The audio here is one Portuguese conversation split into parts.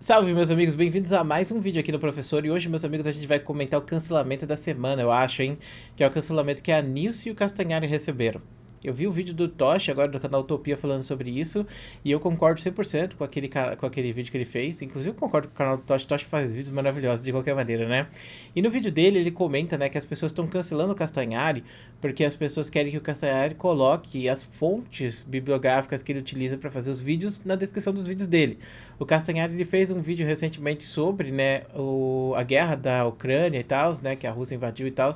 Salve, meus amigos, bem-vindos a mais um vídeo aqui no Professor. E hoje, meus amigos, a gente vai comentar o cancelamento da semana, eu acho, hein? Que é o cancelamento que a Nilce e o Castanhari receberam. Eu vi o vídeo do Toshi, agora do canal Utopia, falando sobre isso, e eu concordo 100% com aquele vídeo que ele fez. Inclusive, eu concordo com o canal do Toshi. Toshi faz vídeos maravilhosos de qualquer maneira, né? E no vídeo dele, ele comenta, né, que as pessoas estão cancelando o Castanhari porque as pessoas querem que o Castanhari coloque as fontes bibliográficas que ele utiliza para fazer os vídeos na descrição dos vídeos dele. O Castanhari, ele fez um vídeo recentemente sobre, né, a guerra da Ucrânia e tal, né, que a Rússia invadiu e tal.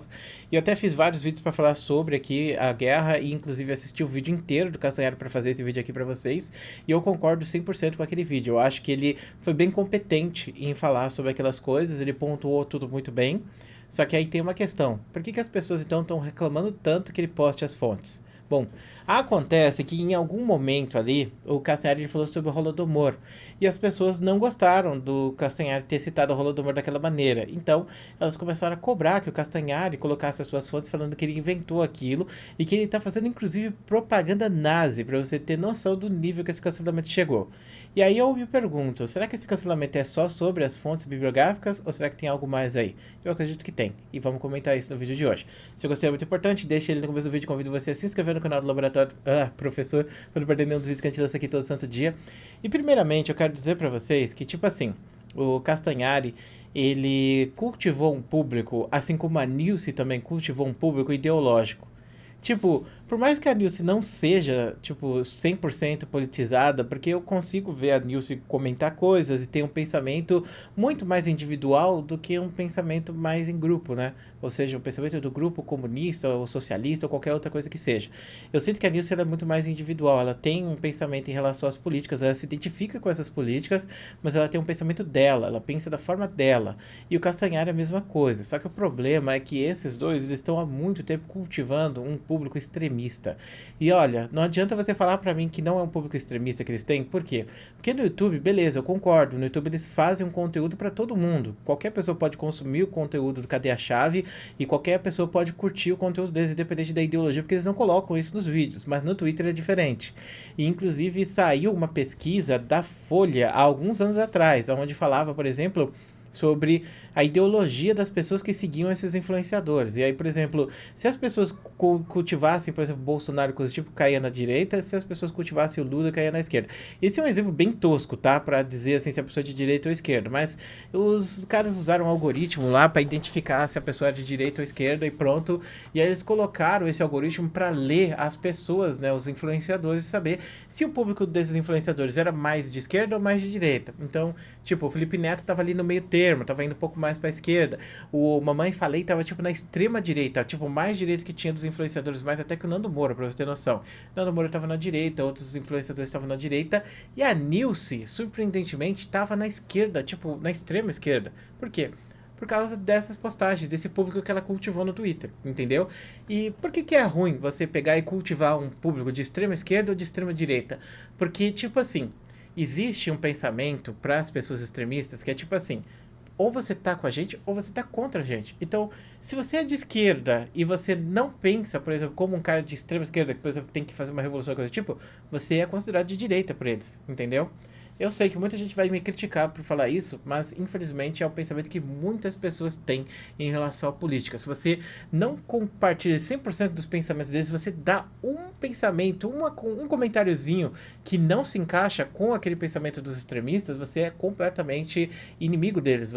E eu até fiz vários vídeos para falar sobre aqui a guerra e inclusive assisti o vídeo inteiro do Castanhari para fazer esse vídeo aqui para vocês. E eu concordo 100% com aquele vídeo. Eu acho que ele foi bem competente em falar sobre aquelas coisas, ele pontuou tudo muito bem. Só que aí tem uma questão. Por que as pessoas então estão reclamando tanto que ele poste as fontes? Bom, acontece que em algum momento ali, o Castanhari falou sobre o Holodomor. E as pessoas não gostaram do Castanhari ter citado o Holodomor daquela maneira. Então, elas começaram a cobrar que o Castanhari colocasse as suas fontes falando que ele inventou aquilo e que ele está fazendo inclusive propaganda nazi, para você ter noção do nível que esse cancelamento chegou. E aí eu me pergunto, será que esse cancelamento é só sobre as fontes bibliográficas ou será que tem algo mais aí? Eu acredito que tem, e vamos comentar isso no vídeo de hoje. Se você é muito importante, deixa ele no começo do vídeo, convido você a se inscrever no canal do Laboratório Professor, para não perder nenhum dos vídeos que a gente lança aqui todo santo dia. E primeiramente eu quero dizer para vocês que, tipo assim, o Castanhari, ele cultivou um público, assim como a Nilce também cultivou um público ideológico. Tipo, por mais que a Nilce não seja, tipo, 100% politizada, porque eu consigo ver a Nilce comentar coisas e ter um pensamento muito mais individual do que um pensamento mais em grupo, né? Ou seja, um pensamento do grupo comunista ou socialista ou qualquer outra coisa que seja. Eu sinto que a Nilce ela é muito mais individual, ela tem um pensamento em relação às políticas, ela se identifica com essas políticas, mas ela tem um pensamento dela, ela pensa da forma dela. E o Castanhari é a mesma coisa, só que o problema é que esses dois eles estão há muito tempo cultivando um público extremista. E olha, não adianta você falar pra mim que não é um público extremista que eles têm, por quê? Porque no YouTube, beleza, eu concordo, no YouTube eles fazem um conteúdo pra todo mundo. Qualquer pessoa pode consumir o conteúdo do Cadê a Chave e qualquer pessoa pode curtir o conteúdo deles, independente da ideologia, porque eles não colocam isso nos vídeos, mas no Twitter é diferente. E inclusive saiu uma pesquisa da Folha há alguns anos atrás, onde falava, por exemplo, sobre a ideologia das pessoas que seguiam esses influenciadores. E aí, por exemplo, se as pessoas cultivassem, por exemplo, Bolsonaro, coisa tipo, caía na direita, se as pessoas cultivassem o Lula, caía na esquerda. Esse é um exemplo bem tosco, tá? Pra dizer assim se a pessoa é de direita ou esquerda. Mas os caras usaram um algoritmo lá pra identificar se a pessoa é de direita ou esquerda e pronto. E aí eles colocaram esse algoritmo pra ler as pessoas, né? Os influenciadores, e saber se o público desses influenciadores era mais de esquerda ou mais de direita. Então, tipo, o Felipe Neto tava ali no meio termo, tava indo um pouco mais pra esquerda. O Mamãe Falei tava, tipo, na extrema direita, tipo, mais direita que tinha dos influenciadores, mais até que o Nando Moura, pra você ter noção. Nando Moura tava na direita, outros influenciadores estavam na direita, e a Nilce, surpreendentemente, tava na esquerda, tipo, na extrema esquerda. Por quê? Por causa dessas postagens, desse público que ela cultivou no Twitter, entendeu? E por que é ruim você pegar e cultivar um público de extrema esquerda ou de extrema direita? Porque, tipo assim, existe um pensamento para as pessoas extremistas que é tipo assim, ou você tá com a gente ou você tá contra a gente. Então, se você é de esquerda e você não pensa, por exemplo, como um cara de extrema esquerda que, por exemplo, tem que fazer uma revolução, coisa do tipo, você é considerado de direita por eles, entendeu? Eu sei que muita gente vai me criticar por falar isso, mas infelizmente é o pensamento que muitas pessoas têm em relação à política. Se você não compartilha 100% dos pensamentos deles, você dá um pensamento, um comentáriozinho que não se encaixa com aquele pensamento dos extremistas, você é completamente inimigo deles.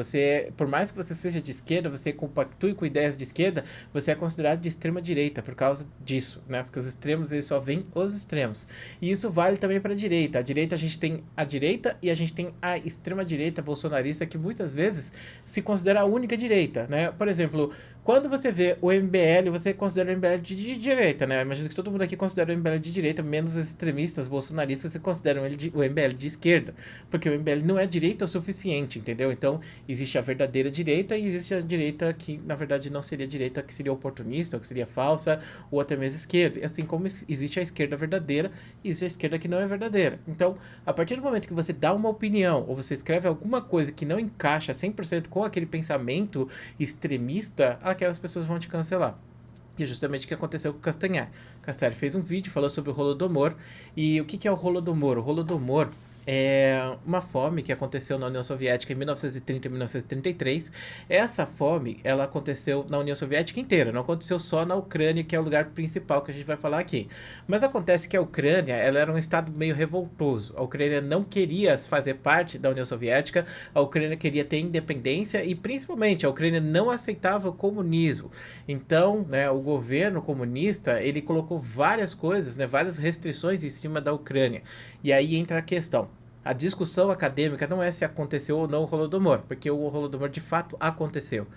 Por mais que você seja de esquerda, você compactue com ideias de esquerda, você é considerado de extrema direita por causa disso, né? Porque os extremos eles só veem os extremos. E isso vale também para a direita. A direita a gente tem a direita e a gente tem a extrema-direita bolsonarista, que muitas vezes se considera a única direita, né? Por exemplo, quando você vê o MBL, você considera o MBL de direita, né? Eu imagino que todo mundo aqui considera o MBL de direita, menos os extremistas bolsonaristas que consideram o MBL de esquerda, porque o MBL não é direita o suficiente, entendeu? Então, existe a verdadeira direita e existe a direita que, na verdade, não seria direita, que seria oportunista, ou que seria falsa, ou até mesmo esquerda. E assim como existe a esquerda verdadeira, existe a esquerda que não é verdadeira. Então, a partir do momento que você dá uma opinião ou você escreve alguma coisa que não encaixa 100% com aquele pensamento extremista, aquelas pessoas vão te cancelar. E é justamente o que aconteceu com o Castanhari. O Castanhari fez um vídeo, falou sobre o Holodomor. E o que é o Holodomor? O Holodomor uma fome que aconteceu na União Soviética em 1930 e 1933. Essa fome, ela aconteceu na União Soviética inteira, não aconteceu só na Ucrânia, que é o lugar principal que a gente vai falar aqui. Mas acontece que a Ucrânia, ela era um estado meio revoltoso. A Ucrânia não queria fazer parte da União Soviética, a Ucrânia queria ter independência e, principalmente, a Ucrânia não aceitava o comunismo. Então, né, o governo comunista, ele colocou várias coisas, né, várias restrições em cima da Ucrânia. E aí entra a questão. A discussão acadêmica não é se aconteceu ou não o Holodomor, porque o Holodomor de fato aconteceu.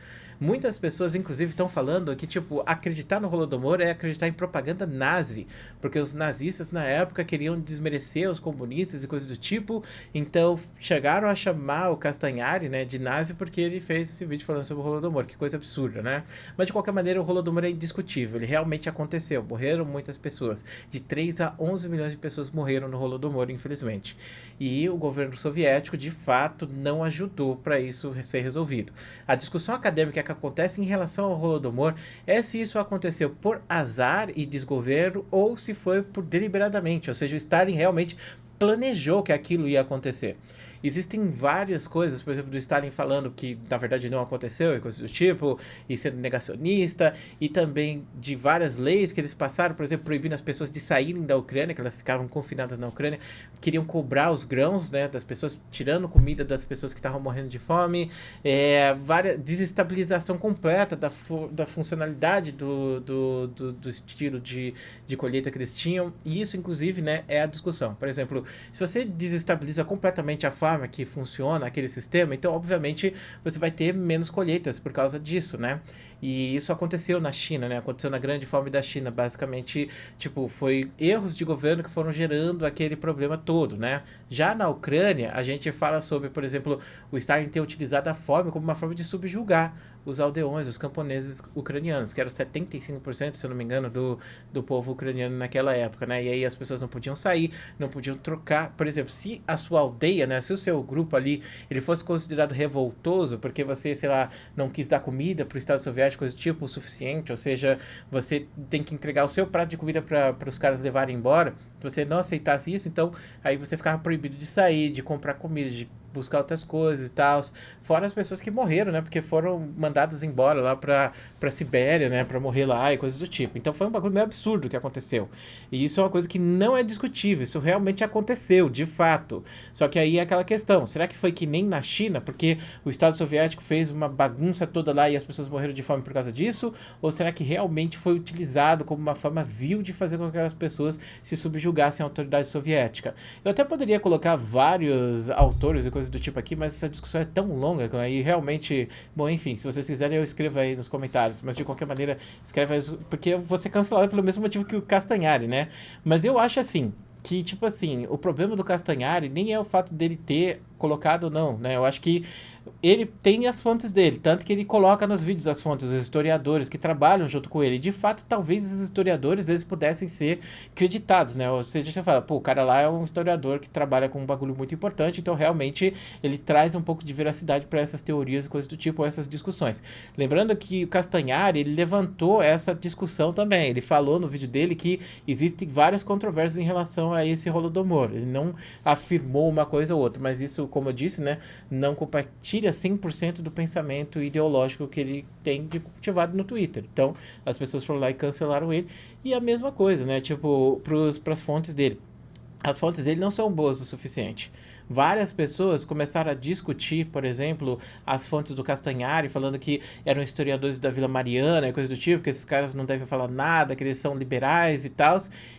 Muitas pessoas, inclusive, estão falando que, tipo, acreditar no Holodomor é acreditar em propaganda nazi, porque os nazistas, na época, queriam desmerecer os comunistas e coisas do tipo, então chegaram a chamar o Castanhari, né, de nazi porque ele fez esse vídeo falando sobre o Holodomor, que coisa absurda, né? Mas, de qualquer maneira, o Holodomor é indiscutível, ele realmente aconteceu, morreram muitas pessoas, de 3 a 11 milhões de pessoas morreram no Holodomor, infelizmente. E o governo soviético, de fato, não ajudou para isso ser resolvido. A discussão acadêmica que acontece em relação ao Holodomor é se isso aconteceu por azar e desgoverno ou se foi por deliberadamente, ou seja, o Stalin realmente planejou que aquilo ia acontecer. Existem várias coisas, por exemplo, do Stalin falando que na verdade não aconteceu e coisas do tipo, e sendo negacionista, e também de várias leis que eles passaram, por exemplo, proibindo as pessoas de saírem da Ucrânia, que elas ficavam confinadas na Ucrânia, queriam cobrar os grãos, né, das pessoas, tirando comida das pessoas que estavam morrendo de fome, desestabilização completa da funcionalidade do estilo de colheita que eles tinham, e isso, inclusive, né, é a discussão. Por exemplo, se você desestabiliza completamente a forma que funciona aquele sistema, então, obviamente, você vai ter menos colheitas por causa disso, né? E isso aconteceu na China, né? Aconteceu na grande fome da China. Basicamente, tipo, foi erros de governo que foram gerando aquele problema todo, né? Já na Ucrânia, a gente fala sobre, por exemplo, o Stalin ter utilizado a fome como uma forma de subjugar os aldeões, os camponeses ucranianos, que eram 75%, se eu não me engano, do povo ucraniano naquela época, né? E aí as pessoas não podiam sair, não podiam trocar. Por exemplo, se a sua aldeia, né? Se o seu grupo ali, ele fosse considerado revoltoso, porque você, sei lá, não quis dar comida para o Estado Soviético, coisa do tipo, o suficiente, ou seja, você tem que entregar o seu prato de comida para os caras levarem embora, se você não aceitasse isso, então aí você ficava proibido de sair, de comprar comida, de buscar outras coisas e tal, fora as pessoas que morreram, né, porque foram mandadas embora lá pra Sibéria, né, pra morrer lá e coisas do tipo. Então foi um bagulho meio absurdo que aconteceu. E isso é uma coisa que não é discutível, isso realmente aconteceu, de fato. Só que aí é aquela questão, será que foi que nem na China, porque o Estado Soviético fez uma bagunça toda lá e as pessoas morreram de fome por causa disso? Ou será que realmente foi utilizado como uma forma vil de fazer com que aquelas pessoas se subjugassem à autoridade soviética? Eu até poderia colocar vários autores e coisas do tipo aqui, mas essa discussão é tão longa e realmente, bom, enfim, se vocês quiserem eu escrevo aí nos comentários, mas de qualquer maneira escreve aí, porque eu vou ser cancelado pelo mesmo motivo que o Castanhari, né? Mas eu acho assim, que tipo assim, o problema do Castanhari nem é o fato dele ter colocado ou não, né? Eu acho que ele tem as fontes dele, tanto que ele coloca nos vídeos as fontes dos historiadores que trabalham junto com ele. De fato, talvez esses historiadores eles pudessem ser creditados, né? Ou seja, você fala, pô, o cara lá é um historiador que trabalha com um bagulho muito importante, então realmente ele traz um pouco de veracidade para essas teorias e coisas do tipo, essas discussões. Lembrando que o Castanhari, ele levantou essa discussão também. Ele falou no vídeo dele que existem várias controvérsias em relação a esse Holodomor. Ele não afirmou uma coisa ou outra, mas isso, como eu disse, né, não compartilha 100% do pensamento ideológico que ele tem de cultivado no Twitter. Então, as pessoas foram lá e cancelaram ele. E a mesma coisa, né? Tipo, pras fontes dele. As fontes dele não são boas o suficiente. Várias pessoas começaram a discutir, por exemplo, as fontes do Castanhari, falando que eram historiadores da Vila Mariana e coisa do tipo, que esses caras não devem falar nada, que eles são liberais e tal.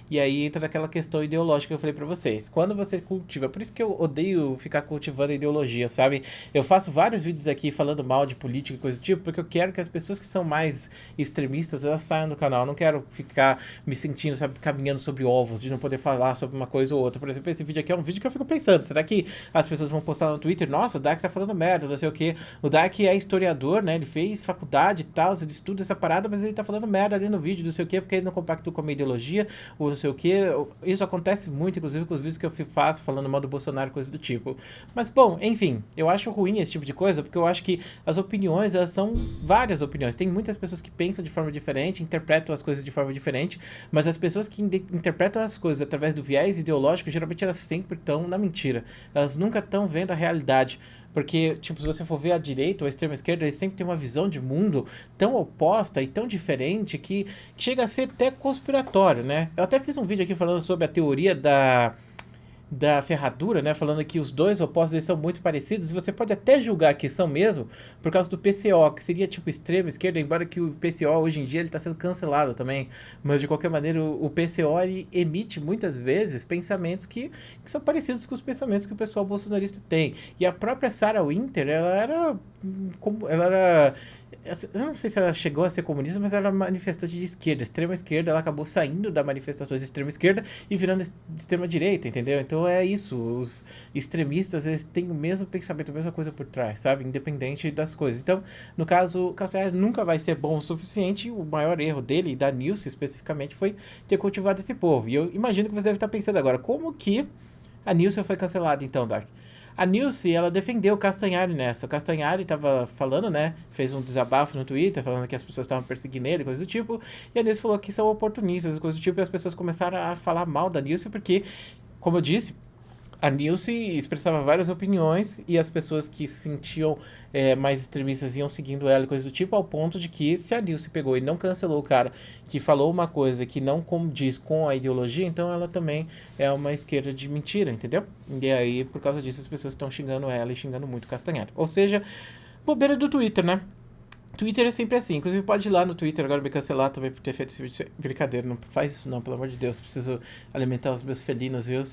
E aí entra aquela questão ideológica que eu falei pra vocês. Quando você cultiva, por isso que eu odeio ficar cultivando ideologia, sabe? Eu faço vários vídeos aqui falando mal de política e coisa do tipo, porque eu quero que as pessoas que são mais extremistas, elas saiam do canal. Eu não quero ficar me sentindo, sabe, caminhando sobre ovos, de não poder falar sobre uma coisa ou outra. Por exemplo, esse vídeo aqui é um vídeo que eu fico pensando, será que aí as pessoas vão postar no Twitter, nossa, o Dark tá falando merda, não sei o que. O Dark é historiador, né? Ele fez faculdade e tal, ele estuda essa parada, mas ele tá falando merda ali no vídeo, não sei o que, porque ele não compactua com a minha ideologia, ou não sei o que. Isso acontece muito, inclusive, com os vídeos que eu faço falando mal do Bolsonaro, coisa do tipo. Mas, bom, enfim, eu acho ruim esse tipo de coisa, porque eu acho que as opiniões, elas são várias opiniões. Tem muitas pessoas que pensam de forma diferente, interpretam as coisas de forma diferente, mas as pessoas que interpretam as coisas através do viés ideológico, geralmente elas sempre estão na mentira. Elas nunca estão vendo a realidade. Porque, tipo, se você for ver a direita ou a extrema esquerda, eles sempre têm uma visão de mundo tão oposta e tão diferente que chega a ser até conspiratório, né? Eu até fiz um vídeo aqui falando sobre a teoria da ferradura, né? Falando que os dois opostos eles são muito parecidos, e você pode até julgar que são mesmo por causa do PCO, que seria tipo extrema esquerda, embora que o PCO hoje em dia ele tá sendo cancelado também, mas de qualquer maneira o PCO ele emite muitas vezes pensamentos que são parecidos com os pensamentos que o pessoal bolsonarista tem. E a própria Sarah Winter, ela era eu não sei se ela chegou a ser comunista, mas ela era manifestante de esquerda, extrema esquerda. Ela acabou saindo da manifestação de extrema esquerda e virando de extrema direita, entendeu? Então é isso, os extremistas eles têm o mesmo pensamento, a mesma coisa por trás, sabe? Independente das coisas. Então, no caso, o Castanhari nunca vai ser bom o suficiente. O maior erro dele, e da Nilce especificamente, foi ter cultivado esse povo. E eu imagino que você deve estar pensando agora, como que a Nilce foi cancelada então, Dark? A Nilce, ela defendeu o Castanhari nessa. O Castanhari tava falando, né? Fez um desabafo no Twitter, falando que as pessoas estavam perseguindo ele, coisa do tipo. E a Nilce falou que são oportunistas, coisa do tipo. E as pessoas começaram a falar mal da Nilce, porque, como eu disse, a Nilce expressava várias opiniões e as pessoas que se sentiam mais extremistas iam seguindo ela e coisa do tipo, ao ponto de que se a Nilce pegou e não cancelou o cara que falou uma coisa que não condiz com a ideologia, então ela também é uma esquerda de mentira, entendeu? E aí, por causa disso, as pessoas estão xingando ela e xingando muito o Castanhari. Ou seja, bobeira do Twitter, né? Twitter é sempre assim. Inclusive, pode ir lá no Twitter agora me cancelar também por ter feito esse vídeo. Brincadeira, não faz isso não, pelo amor de Deus. Preciso alimentar os meus felinos, viu?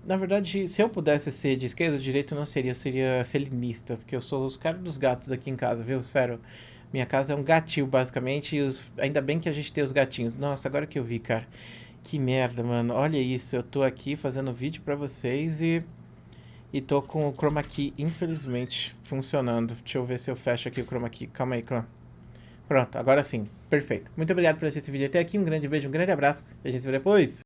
Na verdade, se eu pudesse ser de esquerda ou de direita, eu não seria. Eu seria felinista, porque eu sou os caras dos gatos aqui em casa, viu? Sério. Minha casa é um gatil, basicamente, e ainda bem que a gente tem os gatinhos. Nossa, agora que eu vi, cara. Que merda, mano. Olha isso, eu tô aqui fazendo vídeo pra vocês e tô com o Chroma Key, infelizmente, funcionando. Deixa eu ver se eu fecho aqui o Chroma Key. Calma aí, clã. Pronto, agora sim. Perfeito. Muito obrigado por assistir esse vídeo até aqui. Um grande beijo, um grande abraço. E a gente se vê depois.